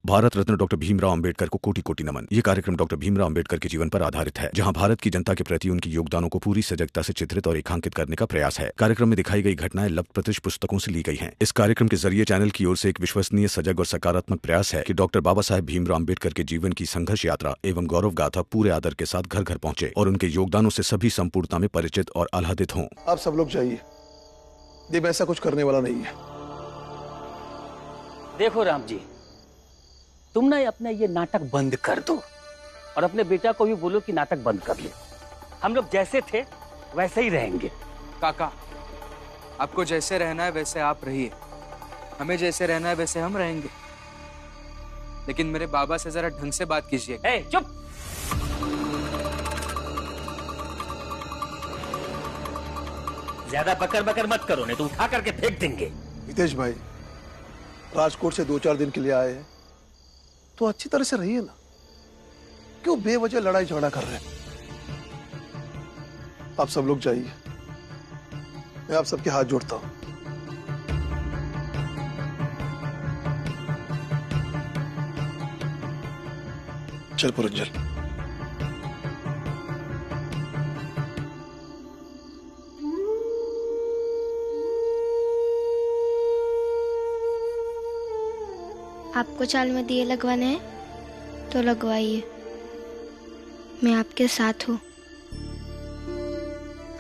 Bharat Ratna doctor Bhimrao Ambedkar को कोटि कोटि नमन। ये कार्यक्रम डॉक्टर भीमराव अंबेडकर के जीवन पर आधारित है, जहां भारत की जनता के प्रति उनके योगदानों को पूरी सजगता से चित्रित और रेखांकित करने का प्रयास है। कार्यक्रम में दिखाई गई घटनाएं लब्ध प्रतिष्ठ पुस्तकों से ली गई हैं। इस कार्यक्रम के जरिए चैनल की ओर से एक विश्वसनीय, सजग और सकारात्मक प्रयास है कि डॉक्टर बाबा साहेब भीमराव अंबेडकर के जीवन की संघर्ष यात्रा एवं गौरव गाथा पूरे आदर के साथ घर घर पहुंचे और उनके योगदानों से सभी संपूर्णता में परिचित और आह्लादित हों। आप सब लोग जाइए, देव ऐसा कुछ करने वाला नहीं है। देखो राम जी, तुम ना अपना ये नाटक बंद कर दो और अपने बेटा को भी बोलो कि नाटक बंद कर ले। हम लोग जैसे थे वैसे ही रहेंगे। काका, आपको जैसे रहना है वैसे आप रहिए, हमें जैसे रहना है वैसे हम रहेंगे, लेकिन मेरे बाबा से जरा ढंग से बात कीजिए। चुप। ज्यादा बकर बकर मत करो, नहीं तो उठा करके फेंक देंगे। हितेश भाई, राजकोट से 2-4 दिन के लिए आए हैं तो अच्छी तरह से रहिए ना, क्यों बेवजह लड़ाई झगड़ा कर रहे हैं? आप सब लोग जाइए, मैं आप सबके हाथ जोड़ता हूं। चल पुरंजल। आपको चाल में दिए लगवाने हैं तो लगवाइए, मैं आपके साथ हूँ।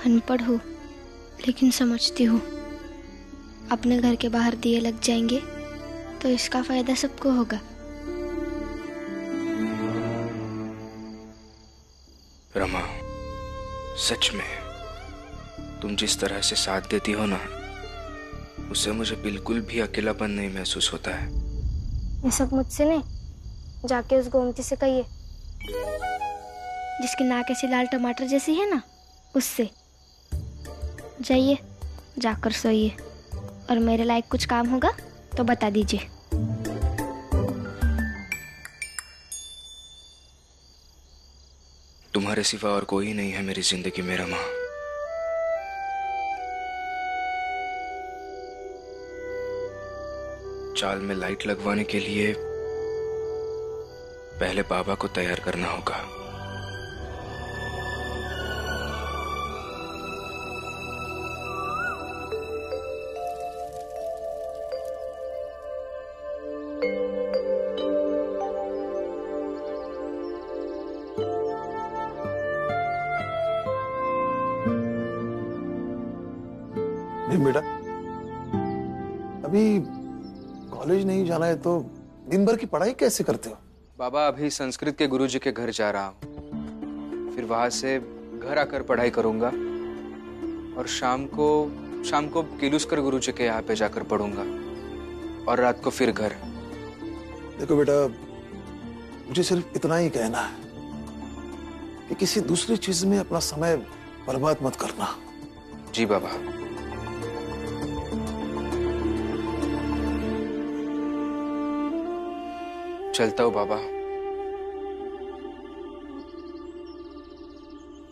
अनपढ़ हूँ लेकिन समझती हूँ। अपने घर के बाहर दिए लग जाएंगे तो इसका फायदा सबको होगा। रमा, सच में तुम जिस तरह से साथ देती हो ना, उससे मुझे बिल्कुल भी अकेलापन नहीं महसूस होता है। ये सब मुझसे नहीं, जाके उस गोमती से कहिए जिसकी नाक ऐसी लाल टमाटर जैसी है ना, उससे। जाइए, जाकर सोइए और मेरे लायक कुछ काम होगा तो बता दीजिए। तुम्हारे सिवा और कोई नहीं है मेरी जिंदगी में रमा। चाल में लाइट लगवाने के लिए पहले बाबा को तैयार करना होगा। नहीं बेटा, अभी कॉलेज नहीं जाना है तो दिन भर की पढ़ाई कैसे करते हो? बाबा, अभी संस्कृत के गुरुजी के घर जा रहा हूँ, फिर वहां से घर आकर पढ़ाई करूंगा और शाम को किलुस्कर गुरुजी के यहाँ पे जाकर पढ़ूंगा और रात को फिर घर। देखो बेटा, मुझे सिर्फ इतना ही कहना है कि किसी दूसरी चीज में अपना समय बर्बाद मत करना। जी बाबा। चलता हूँ बाबा।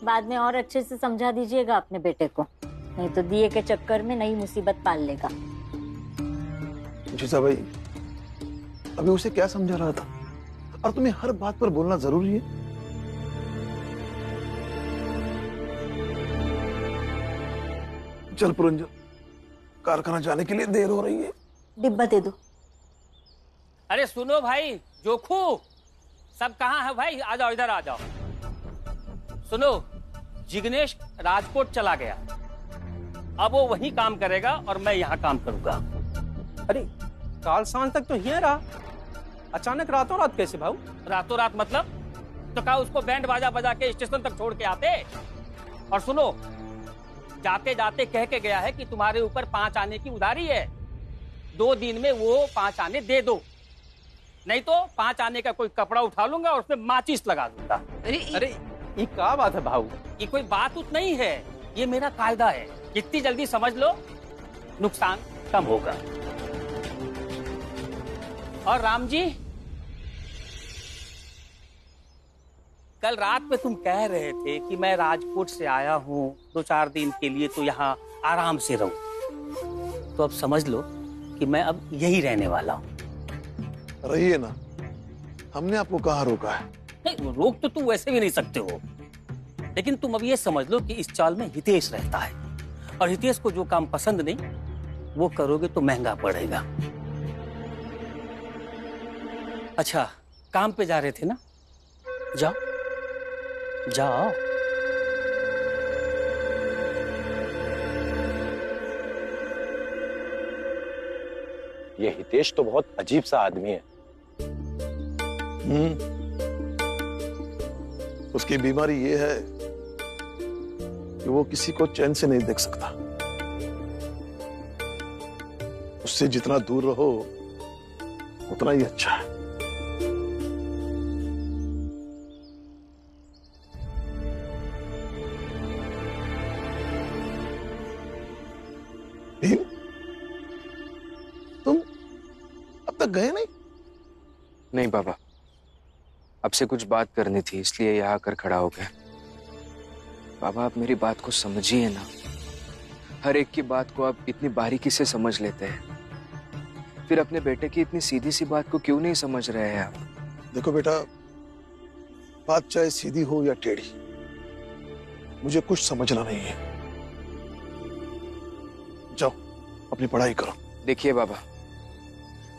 बाद में और अच्छे से समझा दीजिएगा अपने बेटे को, नहीं तो दिए के चक्कर में नई मुसीबत पाल लेगा। जीजा भाई, अभी उसे क्या समझा रहा था? और तुम्हें हर बात पर बोलना जरूरी है? चल पुरंजन, कारखाना जाने के लिए देर हो रही है। डिब्बा दे दो। अरे सुनो भाई, जोखू सब कहाँ है भाई? आ जाओ, इधर आ जाओ। सुनो, जिग्नेश राजकोट चला गया, अब वो वहीं काम करेगा और मैं यहाँ काम करूंगा। अरे काल सांझ तक तो यहीं रहा, अचानक रातों रात कैसे भाऊ? रातों रात मतलब? तो कहा उसको बैंड बाजा बजा के स्टेशन तक छोड़ के आते। और सुनो, जाते जाते कह के गया है कि तुम्हारे ऊपर 5 आने की उधारी है, 2 दिन में वो 5 आने दे दो, नहीं तो 5 आने का कोई कपड़ा उठा लूंगा और उसमें माचिस लगा दूंगा। अरे ये क्या बात है भाऊ? ये कोई बात उत नहीं है, ये मेरा कायदा है। जितनी जल्दी समझ लो नुकसान कम होगा। और राम जी, कल रात में तुम कह रहे थे कि मैं राजकोट से आया हूँ 2-4 दिन के लिए तो यहाँ आराम से रहूं, तो अब समझ लो कि मैं अब यही रहने वाला हूँ। रहिए ना, हमने आपको कहाँ रोका है? नहीं, रोक तो तुम वैसे भी नहीं सकते हो, लेकिन तुम अब ये समझ लो कि इस चाल में हितेश रहता है, और हितेश को जो काम पसंद नहीं वो करोगे तो महंगा पड़ेगा। अच्छा, काम पे जा रहे थे ना? जाओ जाओ। ये हितेश तो बहुत अजीब सा आदमी है। उसकी बीमारी ये है कि वो किसी को चैन से नहीं देख सकता। उससे जितना दूर रहो उतना ही अच्छा है। भीम, तुम अब तक गए नहीं? नहीं बाबा, अब से कुछ बात करनी थी इसलिए यहाँ आकर खड़ा हो गया। बाबा, आप मेरी बात को समझिए ना। हर एक की बात को आप इतनी बारीकी से समझ लेते हैं, फिर अपने बेटे की इतनी सीधी सी बात को क्यों नहीं समझ रहे हैं आप? देखो बेटा, बात चाहे सीधी हो या टेढ़ी, मुझे कुछ समझना नहीं है। जाओ अपनी पढ़ाई करो। देखिए बाबा,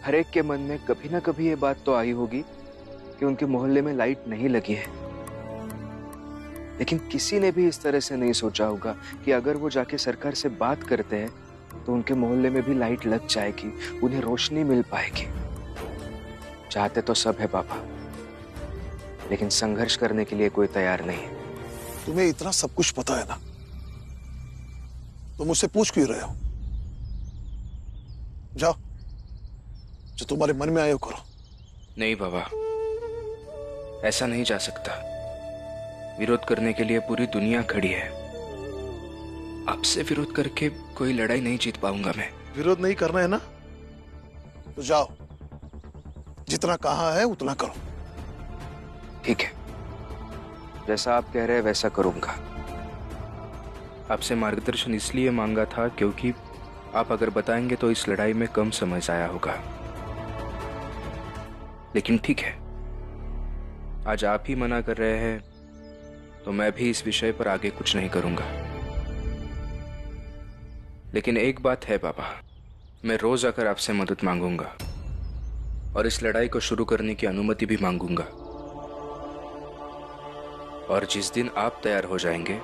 हर एक के मन में कभी ना कभी ये बात तो आई होगी कि उनके मोहल्ले में लाइट नहीं लगी है, लेकिन किसी ने भी इस तरह से नहीं सोचा होगा कि अगर वो जाके सरकार से बात करते हैं तो उनके मोहल्ले में भी लाइट लग जाएगी, उन्हें रोशनी मिल पाएगी। चाहते तो सब है बाबा, लेकिन संघर्ष करने के लिए कोई तैयार नहीं है। तुम्हें इतना सब कुछ पता है ना, तो मुझसे पूछ क्यों रहे हो? जाओ, जो तुम्हारे मन में आए वो करो। नहीं बाबा, ऐसा नहीं जा सकता। विरोध करने के लिए पूरी दुनिया खड़ी है। आपसे विरोध करके कोई लड़ाई नहीं जीत पाऊंगा मैं। विरोध नहीं करना है ना, तो जाओ, जितना कहा है उतना करो। ठीक है, जैसा आप कह रहे हैं वैसा करूंगा। आपसे मार्गदर्शन इसलिए मांगा था क्योंकि आप अगर बताएंगे तो इस लड़ाई में कम समझ आया होगा। लेकिन ठीक है, आज आप ही मना कर रहे हैं तो मैं भी इस विषय पर आगे कुछ नहीं करूंगा। लेकिन एक बात है बाबा, मैं रोज आकर आपसे मदद मांगूंगा और इस लड़ाई को शुरू करने की अनुमति भी मांगूंगा। और जिस दिन आप तैयार हो जाएंगे,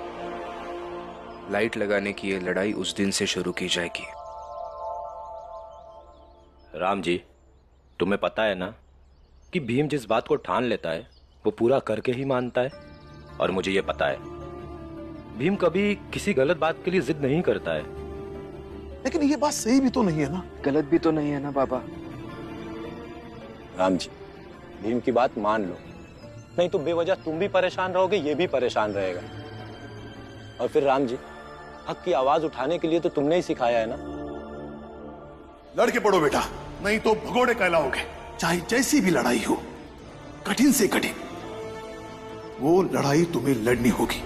लाइट लगाने की ये लड़ाई उस दिन से शुरू की जाएगी। राम जी, तुम्हें पता है ना कि भीम जिस बात को ठान लेता है वो पूरा करके ही मानता है, और मुझे ये पता है भीम कभी किसी गलत बात के लिए जिद नहीं करता है। लेकिन ये बात सही भी तो नहीं है ना? गलत भी तो नहीं है ना बाबा? राम जी, भीम की बात मान लो, नहीं तो बेवजह तुम भी परेशान रहोगे, ये भी परेशान रहेगा। और फिर राम जी, हक की आवाज उठाने के लिए तो तुमने ही सिखाया है ना। लड़के पड़ो बेटा, नहीं तो भगोड़े कहलाओगे। चाहे जैसी भी लड़ाई हो, कठिन से कठिन, वो लड़ाई तुम्हें लड़नी होगी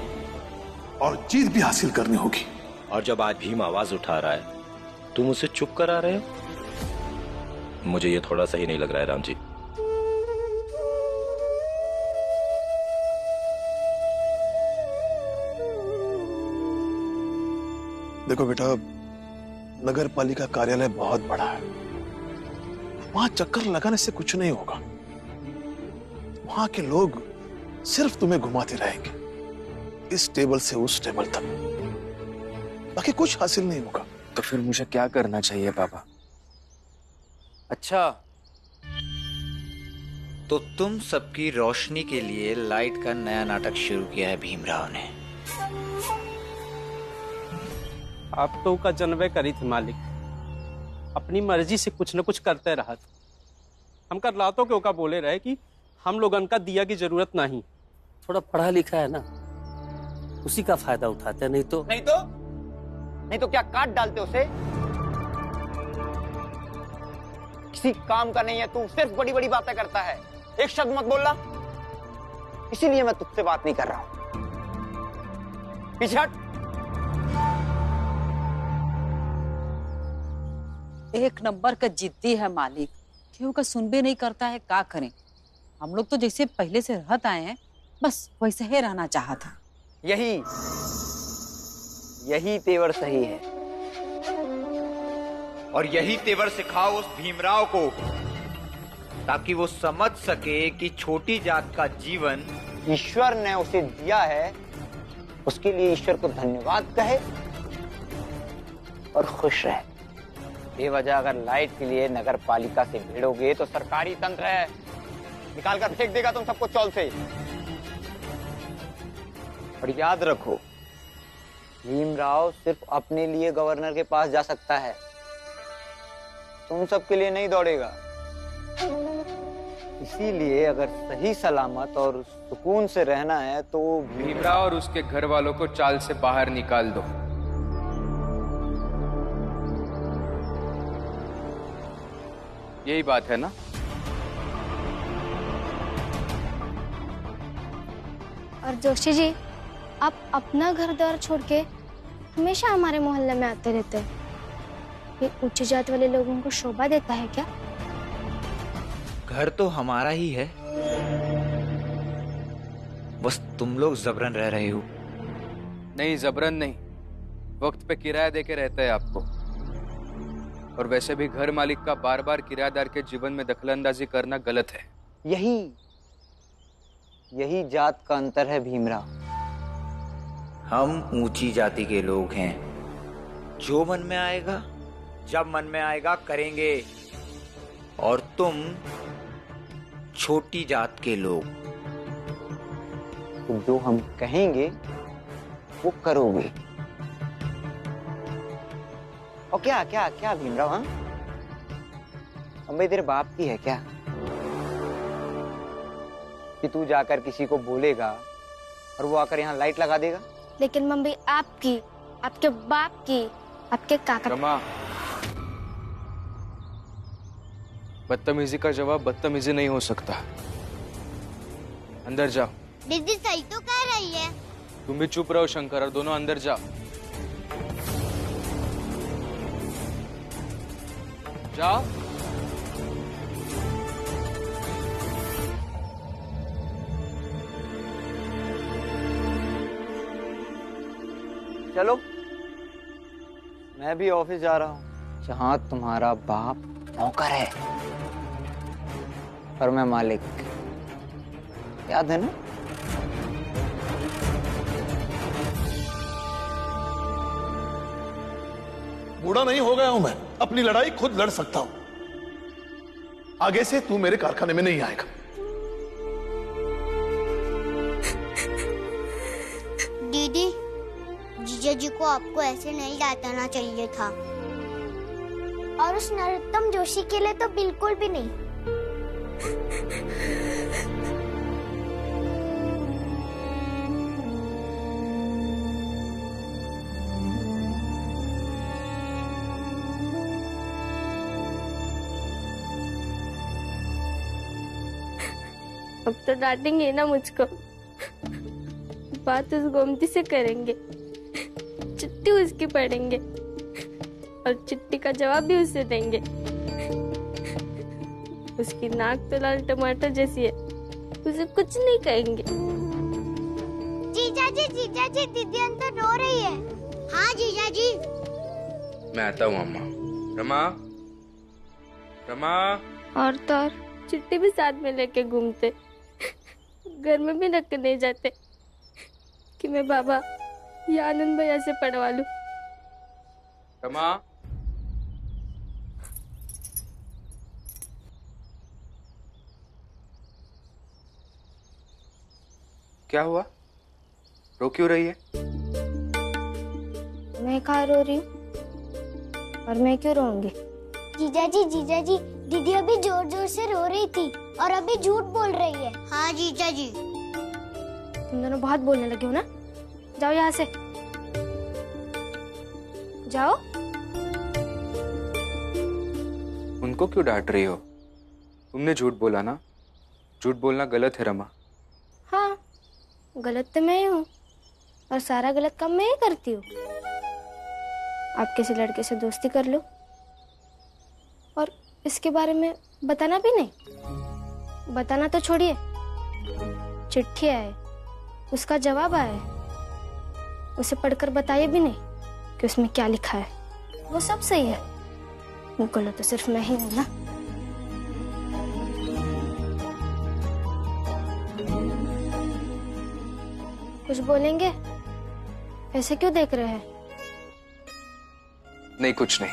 और जीत भी हासिल करनी होगी। और जब आज भीम आवाज उठा रहा है तुम उसे चुप करा रहे हो, मुझे ये थोड़ा सही नहीं लग रहा है राम जी। देखो बेटा, नगर पालिका कार्यालय बहुत बड़ा है, वहां चक्कर लगाने से कुछ नहीं होगा। वहां के लोग सिर्फ तुम्हें घुमाते रहेंगे, इस टेबल से उस टेबल तक, बाकी कुछ हासिल नहीं होगा। तो फिर मुझे क्या करना चाहिए बाबा? अच्छा, तो तुम सबकी रोशनी के लिए लाइट का नया नाटक शुरू किया है भीमराव ने। आप तो का जनवे करी थी मालिक, अपनी मर्जी से कुछ न कुछ करते रहा था। हम कर लातों के ओका बोले रहे कि हम लोगन का दिया की जरूरत नहीं। थोड़ा पढ़ा लिखा है ना, उसी का फायदा उठाते हैं। नहीं तो क्या काट डालते उसे? किसी काम का नहीं है तू, सिर्फ बड़ी बड़ी बातें करता है। एक शब्द मत बोलना, इसीलिए मैं तुझसे बात नहीं कर रहा हूं। पीछे हट। एक नंबर का जिद्दी है मालिक, क्यों का सुन भी नहीं करता है, क्या करें? हम लोग तो जैसे पहले से रहत आए हैं बस वैसे ही रहना चाहा था। यही तेवर सही है। और यही तेवर सिखाओ उस भीमराव को, ताकि वो समझ सके कि छोटी जात का जीवन ईश्वर ने उसे दिया है, उसके लिए ईश्वर को धन्यवाद कहे और खुश रहे। बेवजह अगर लाइट के लिए नगर पालिका से भिड़ोगे तो सरकारी तंत्र है, निकाल कर फेंक देगा तुम सबको चौल से। और याद रखो, भीमराव सिर्फ अपने लिए गवर्नर के पास जा सकता है, तुम सबके लिए नहीं दौड़ेगा। इसीलिए अगर सही सलामत और सुकून से रहना है तो भीमराव और उसके घर वालों को चाल से बाहर निकाल दो। यही बात है ना? और जोशी जी, आप अपना घर द्वार छोड़ के हमेशा हमारे मोहल्ले में आते रहते हैं। ये उच्च जात वाले लोगों को शोभा देता है क्या? घर तो हमारा ही है, बस तुम लोग जबरन रह रहे हो। नहीं, जबरन नहीं, वक्त पे किराया देके रहता है आपको। और वैसे भी घर मालिक का बार बार किराएदार के जीवन में दखलंदाजी करना गलत है। यही जात का अंतर है भीमराव। हम ऊंची जाति के लोग हैं, जो मन में आएगा जब मन में आएगा करेंगे, और तुम छोटी जात के लोग, तो जो हम कहेंगे वो करोगे। और क्या क्या क्या भीमराव, हम भाई तेरे बाप की है क्या कि तू जाकर किसी को बोलेगा और वो आकर यहाँ लाइट लगा देगा? लेकिन मम्मी आपकी, आपके बाप की, आपके काका। रमा, बदतमीजी का जवाब बदतमीजी नहीं हो सकता। अंदर जाओ। दीदी सही तो कह रही है। तुम भी चुप रहो शंकर, और दोनों अंदर जाओ। जाओ। चलो, मैं भी ऑफिस जा रहा हूँ, जहाँ तुम्हारा बाप नौकर है और मैं मालिक। याद है ना? बूढ़ा नहीं हो गया हूं मैं, अपनी लड़ाई खुद लड़ सकता हूं। आगे से तू मेरे कारखाने में नहीं आएगा। दीदी, जीजा जी को आपको ऐसे नहीं डांटना चाहिए था। और उस नरोत्तम जोशी के लिए तो बिल्कुल भी नहीं। अब तो डांटेंगे ना मुझको, बात उस गोमती से करेंगे, चिट्ठी उसकी पढ़ेंगे और चिट्ठी का जवाब भी उसे देंगे। उसकी नाक तो लाल टमाटर जैसी है, उसे कुछ नहीं कहेंगे। जीजा जी, दीदी अंदर रो रही है। हाँ जीजा जी। मैं आता हूँ अम्मा। रमा, रमा। और तो और चिट्ठी भी साथ में लेके घूमते, घर में भी रख नहीं जाते कि मैं बाबा या आनंद भैया से पढ़वा लूं। रमा, क्या हुआ? रो क्यों रही है? मैं कहाँ रो रही हूँ और मैं क्यों रोऊंगी? जीजा जी, दीदी अभी जोर जोर से रो रही थी और अभी झूठ बोल रही है। हाँ जीजा जी। तुम दोनों बहुत बोलने लगे हो ना, जाओ यहाँ से, जाओ। उनको क्यों डांट रही हो? तुमने झूठ बोला ना। झूठ बोलना गलत है रमा। हाँ, गलत तो मैं ही हूँ और सारा गलत काम मैं ही करती हूँ। आप किसी लड़के से दोस्ती कर लो और इसके बारे में बताना भी नहीं, बताना तो छोड़िए, चिट्ठी आए, उसका जवाब आया, उसे पढ़कर बताइए भी नहीं कि उसमें क्या लिखा है। वो सब सही है, गलत तो सिर्फ मैं ही हूं ना। कुछ बोलेंगे? ऐसे क्यों देख रहे हैं? नहीं, कुछ नहीं।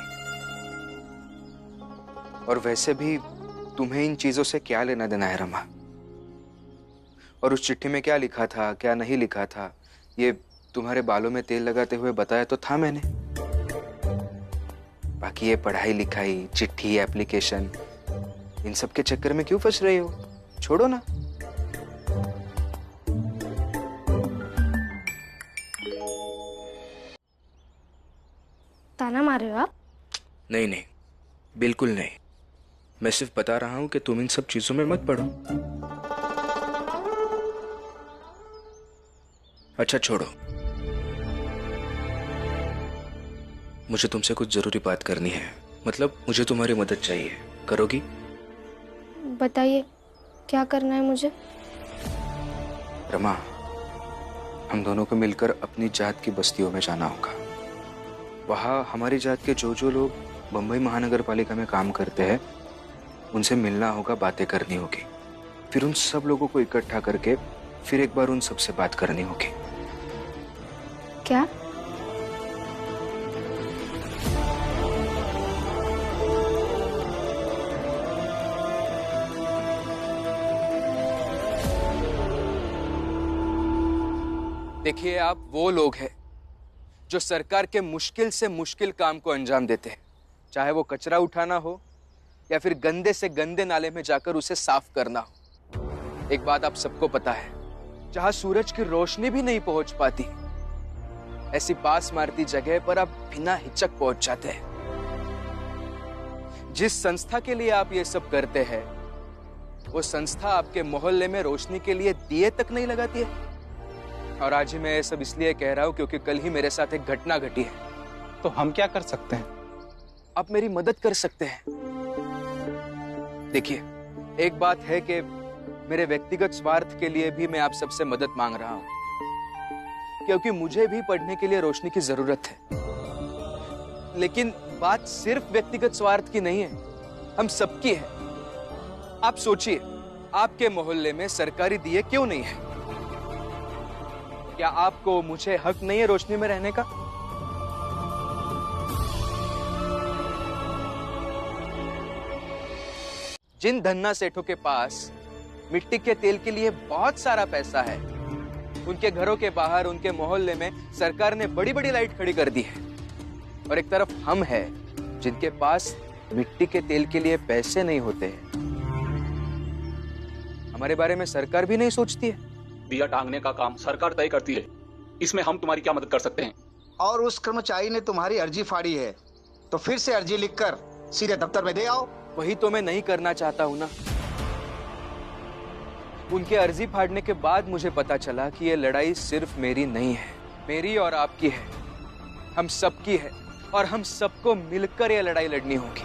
और वैसे भी तुम्हें इन चीजों से क्या लेना देना है रमा? और उस चिट्ठी में क्या लिखा था, क्या नहीं लिखा था, ये तुम्हारे बालों में तेल लगाते हुए बताया तो था मैंने। बाकी ये पढ़ाई लिखाई, चिट्ठी, एप्लीकेशन, इन सब के चक्कर में क्यों फंस रही हो? छोड़ो ना। ताना मार रहे हो आप? नहीं नहीं, बिल्कुल नहीं। मैं सिर्फ बता रहा हूं कि तुम इन सब चीजों में मत पड़ो। अच्छा छोड़ो, मुझे तुमसे कुछ जरूरी बात करनी है। मतलब मुझे तुम्हारी मदद चाहिए, करोगी? बताइए, क्या करना है मुझे? रमा, हम दोनों को मिलकर अपनी जात की बस्तियों में जाना होगा। वहाँ हमारी जात के जो लोग बंबई महानगर पालिका में काम करते हैं, उनसे मिलना होगा, बातें करनी होगी। फिर उन सब लोगों को इकट्ठा करके फिर एक बार उन सबसे बात करनी होगी। क्या? देखिए, आप वो लोग हैं जो सरकार के मुश्किल से मुश्किल काम को अंजाम देते हैं, चाहे वो कचरा उठाना हो या फिर गंदे से गंदे नाले में जाकर उसे साफ करना हो। एक बात आप सबको पता है, जहां सूरज की रोशनी भी नहीं पहुंच पाती, ऐसी पास मारती जगह पर आप बिना हिचक पहुंच जाते हैं। जिस संस्था के लिए आप ये सब करते हैं, वो संस्था आपके मोहल्ले में रोशनी के लिए दिए तक नहीं लगाती है। और आज ही मैं ये सब इसलिए कह रहा हूं क्योंकि कल ही मेरे साथ एक घटना घटी है। तो हम क्या कर सकते हैं? आप मेरी मदद कर सकते हैं। देखिए, एक बात है कि मेरे व्यक्तिगत स्वार्थ के लिए भी मैं आप सबसे मदद मांग रहा हूं, क्योंकि मुझे भी पढ़ने के लिए रोशनी की जरूरत है। लेकिन बात सिर्फ व्यक्तिगत स्वार्थ की नहीं है, हम सबकी है। आप सोचिए, आपके मोहल्ले में सरकारी दिए क्यों नहीं है? क्या आपको मुझे हक नहीं है रोशनी में रहने का? जिन धन्ना सेठों के पास मिट्टी के तेल के लिए बहुत सारा पैसा है, उनके घरों के बाहर, उनके मोहल्ले में सरकार ने बड़ी बड़ी लाइट खड़ी कर दी है। और एक तरफ हम हैं जिनके पास मिट्टी के तेल के लिए पैसे नहीं होते हैं। हमारे बारे में सरकार भी नहीं सोचती है। दिया टांगने का काम सरकार तय करती है, इसमें हम तुम्हारी क्या मदद कर सकते हैं? और उस कर्मचारी ने तुम्हारी अर्जी फाड़ी है, तो फिर से अर्जी लिखकर सीधे दफ्तर में दे आओ। वही तो मैं नहीं करना चाहता हूं ना। उनके अर्जी फाड़ने के बाद मुझे पता चला कि ये लड़ाई सिर्फ मेरी नहीं है, मेरी और आपकी है, हम सबकी है। और हम सबको मिलकर ये लड़ाई लड़नी होगी।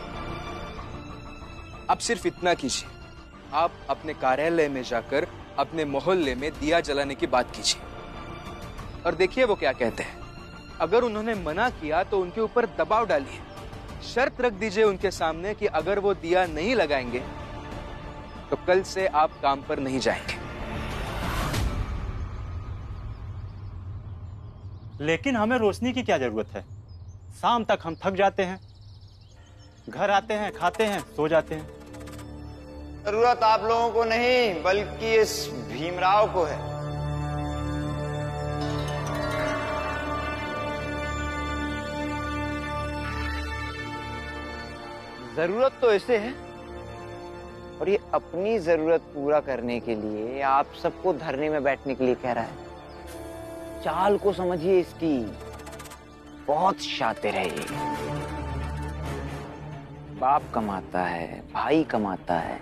अब सिर्फ इतना कीजिए, आप अपने कार्यालय में जाकर अपने मोहल्ले में दिया जलाने की बात कीजिए और देखिए वो क्या कहते हैं। अगर उन्होंने मना किया तो उनके ऊपर दबाव डालिए, शर्त रख दीजिए उनके सामने कि अगर वो दिया नहीं लगाएंगे तो कल से आप काम पर नहीं जाएंगे। लेकिन हमें रोशनी की क्या जरूरत है? शाम तक हम थक जाते हैं, घर आते हैं, खाते हैं, सो जाते हैं। जरूरत आप लोगों को नहीं, बल्कि इस भीमराव को है। जरूरत तो ऐसे है, और ये अपनी जरूरत पूरा करने के लिए आप सबको धरने में बैठने के लिए कह रहा है। चाल को समझिए इसकी, बहुत शातिर है ये। बाप कमाता है, भाई कमाता है,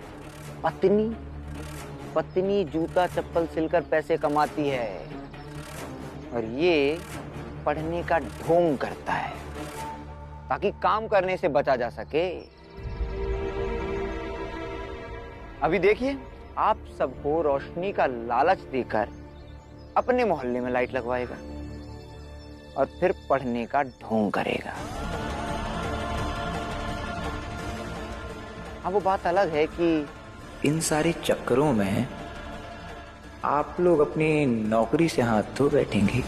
पत्नी जूता चप्पल सिलकर पैसे कमाती है, और ये पढ़ने का ढोंग करता है ताकि काम करने से बचा जा सके। अभी देखिए, आप सबको रोशनी का लालच देकर अपने मोहल्ले में लाइट लगवाएगा और फिर पढ़ने का ढोंग करेगा। हाँ, वो बात अलग है कि इन सारे चक्करों में आप लोग अपनी नौकरी से हाथ धो बैठेंगे।